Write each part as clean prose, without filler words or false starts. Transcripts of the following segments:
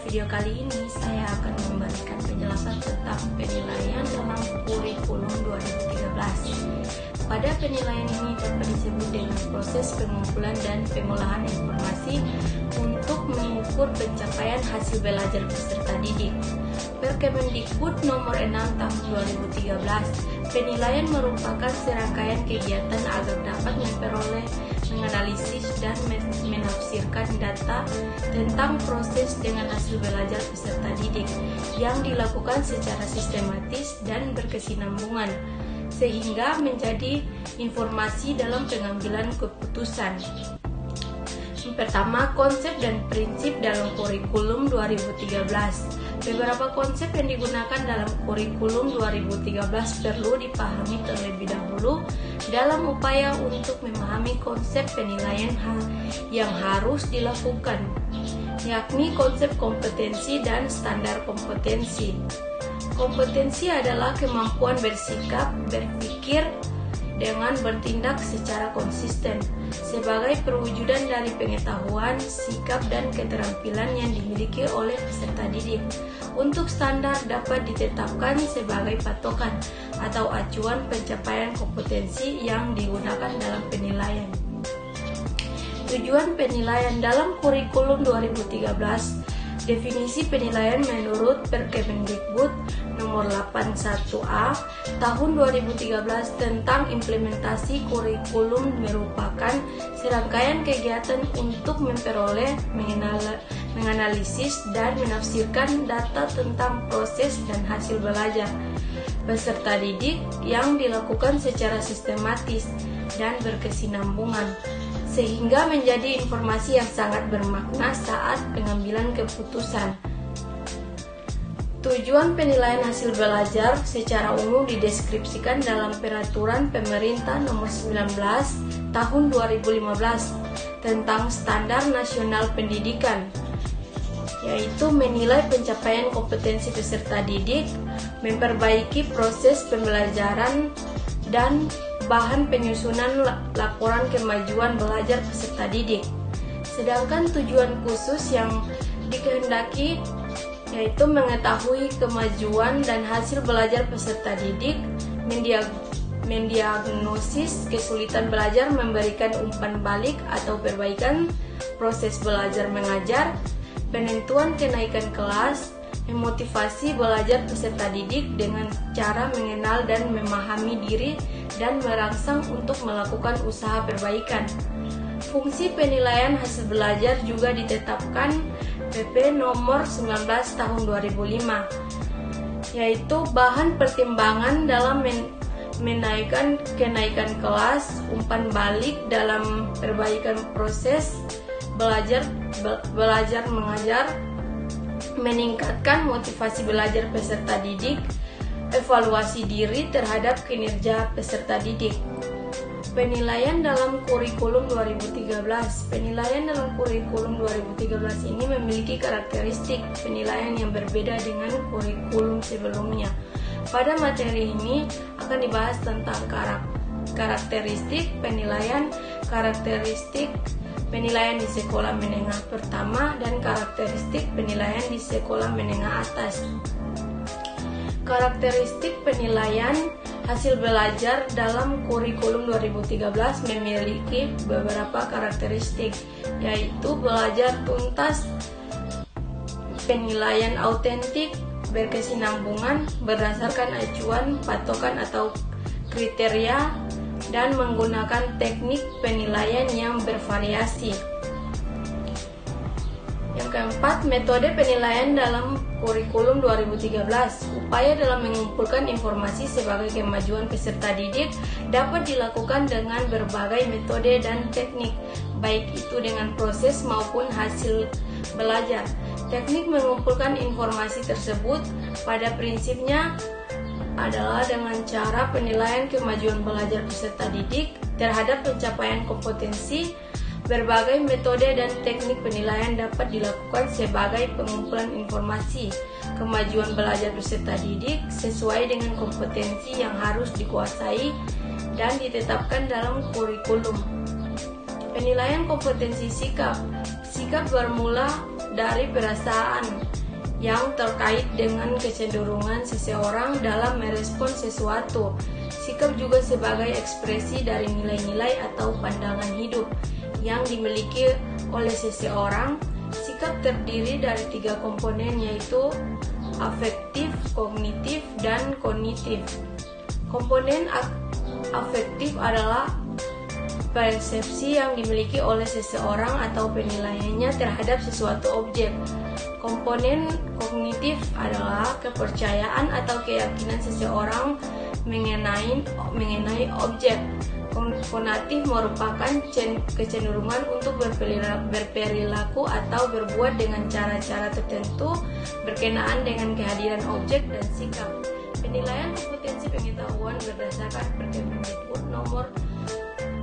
video kali ini saya akan memberikan penjelasan tentang penilaian dalam kurikulum 2013. Pada penilaian ini dapat disebut dengan proses pengumpulan dan pengolahan informasi untuk mengukur pencapaian hasil belajar peserta didik. Perkemendikbud nomor 6 tahun 2013, penilaian merupakan serangkaian kegiatan agar dapat memperoleh, menganalisis, dan menafsirkan data tentang proses dengan hasil belajar peserta didik yang dilakukan secara sistematis dan berkesinambungan, sehingga menjadi informasi dalam pengambilan keputusan. Pertama, konsep dan prinsip dalam kurikulum 2013. Beberapa konsep yang digunakan dalam kurikulum 2013 perlu dipahami terlebih dahulu dalam upaya untuk memahami konsep penilaian yang harus dilakukan, yakni konsep kompetensi dan standar kompetensi. Kompetensi adalah kemampuan bersikap, berpikir, dengan bertindak secara konsisten sebagai perwujudan dari pengetahuan, sikap, dan keterampilan yang dimiliki oleh peserta didik. Untuk standar dapat ditetapkan sebagai patokan atau acuan pencapaian kompetensi yang digunakan dalam penilaian. Tujuan penilaian dalam kurikulum 2013. Definisi penilaian menurut Perkemendikbud nomor 81A tahun 2013 tentang implementasi kurikulum merupakan serangkaian kegiatan untuk memperoleh, menganalisis, dan menafsirkan data tentang proses dan hasil belajar peserta didik yang dilakukan secara sistematis dan berkesinambungan, sehingga menjadi informasi yang sangat bermakna saat pengambilan keputusan. Tujuan penilaian hasil belajar secara umum dideskripsikan dalam Peraturan Pemerintah Nomor 19 Tahun 2015 tentang Standar Nasional Pendidikan, yaitu menilai pencapaian kompetensi peserta didik, memperbaiki proses pembelajaran, dan bahan penyusunan laporan kemajuan belajar peserta didik. Sedangkan tujuan khusus yang dikehendaki yaitu mengetahui kemajuan dan hasil belajar peserta didik, mendiagnosis kesulitan belajar, memberikan umpan balik atau perbaikan proses belajar mengajar, penentuan kenaikan kelas, memotivasi belajar peserta didik dengan cara mengenal dan memahami diri dan merangsang untuk melakukan usaha perbaikan. Fungsi penilaian hasil belajar juga ditetapkan PP nomor 19 tahun 2005, yaitu bahan pertimbangan dalam menaikkan kenaikan kelas, umpan balik dalam perbaikan proses belajar mengajar, meningkatkan motivasi belajar peserta didik, evaluasi diri terhadap kinerja peserta didik. Penilaian dalam kurikulum 2013. Penilaian dalam kurikulum 2013 ini memiliki karakteristik penilaian yang berbeda dengan kurikulum sebelumnya. Pada materi ini akan dibahas tentang karakteristik penilaian, karakteristik penilaian di sekolah menengah pertama, dan karakteristik penilaian di sekolah menengah atas. Karakteristik penilaian hasil belajar dalam kurikulum 2013 memiliki beberapa karakteristik, yaitu belajar tuntas, penilaian autentik, berkesinambungan, berdasarkan acuan, patokan atau kriteria, dan menggunakan teknik penilaian yang bervariasi. Yang keempat, metode penilaian dalam kurikulum 2013. Upaya dalam mengumpulkan informasi sebagai kemajuan peserta didik dapat dilakukan dengan berbagai metode dan teknik, baik itu dengan proses maupun hasil belajar. Teknik mengumpulkan informasi tersebut pada prinsipnya adalah dengan cara penilaian kemajuan belajar peserta didik terhadap pencapaian kompetensi. Berbagai metode dan teknik penilaian dapat dilakukan sebagai pengumpulan informasi kemajuan belajar peserta didik sesuai dengan kompetensi yang harus dikuasai dan ditetapkan dalam kurikulum. Penilaian kompetensi sikap. Sikap bermula dari perasaan yang terkait dengan kecenderungan seseorang dalam merespon sesuatu. Sikap juga sebagai ekspresi dari nilai-nilai atau pandangan hidup yang dimiliki oleh seseorang. Sikap terdiri dari 3 komponen, yaitu afektif, kognitif, dan kognitif. Komponen afektif adalah persepsi yang dimiliki oleh seseorang atau penilaiannya terhadap sesuatu objek. Komponen kognitif adalah kepercayaan atau keyakinan seseorang mengenai objek. Konatif merupakan kecenderungan untuk berperilaku atau berbuat dengan cara-cara tertentu berkenaan dengan kehadiran objek dan sikap. Penilaian kompetensi pengetahuan berdasarkan Perkemdikbud nomor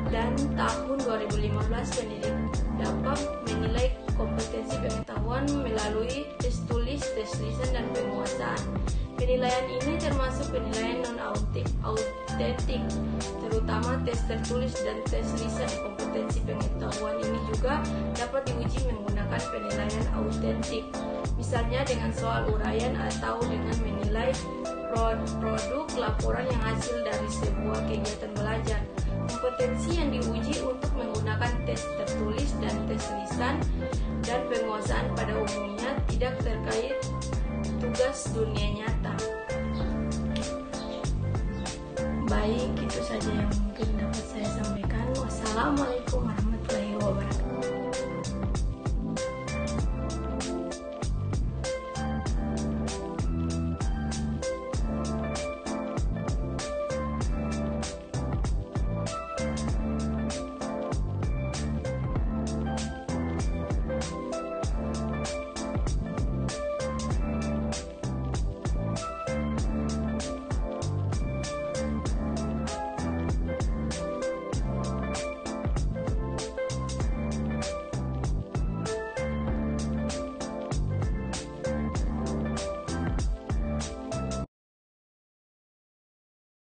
dan tahun 2015 pendidik dapat menilai kompetensi pengetahuan melalui tes tulis, tes lisan, dan penguasaan. Penilaian ini termasuk penilaian non-autentik, terutama tes tertulis dan tes lisan. Kompetensi pengetahuan ini juga dapat diuji menggunakan penilaian autentik, misalnya dengan soal uraian atau dengan menilai produk laporan yang hasil dari sebuah kegiatan belajar. Kompetensi yang diuji untuk menggunakan tes tertulis dan tes lisan dan penguasaan pada umumnya tidak terkait tugas dunia nyata. Baik, itu saja yang mungkin dapat saya sampaikan. Wassalamualaikum